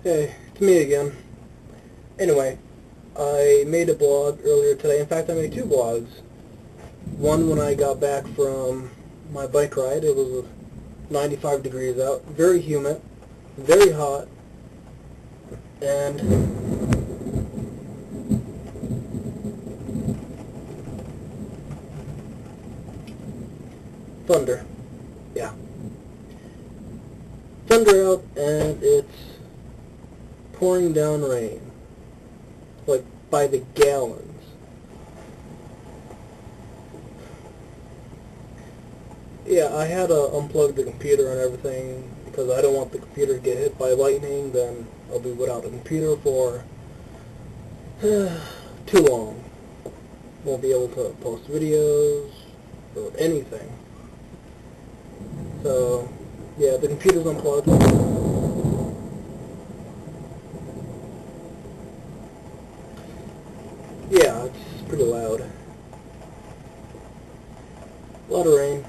Hey, it's me again. Anyway, I made a blog earlier today. In fact, I made two blogs. One when I got back from my bike ride. It was 95 degrees out, very humid, very hot, and thunder. Yeah. Thunder out, and it's pouring down rain. Like, by the gallons. Yeah, I had to unplug the computer and everything because I don't want the computer to get hit by lightning. Then I'll be without a computer for too long. Won't be able to post videos or anything. So, yeah, the computer's unplugged. Yeah, it's pretty loud. A lot of rain.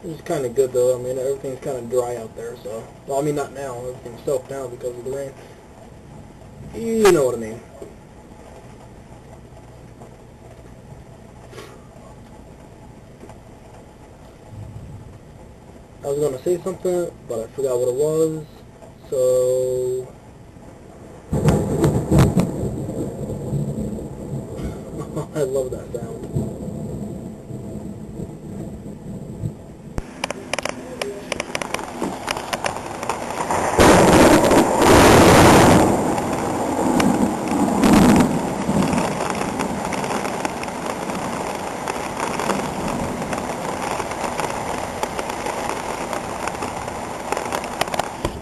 It's kind of good though. I mean, everything's kind of dry out there, so... Well, I mean, not now. Everything's soaked now because of the rain. You know what I mean. I was going to say something, but I forgot what it was, so... I love that sound.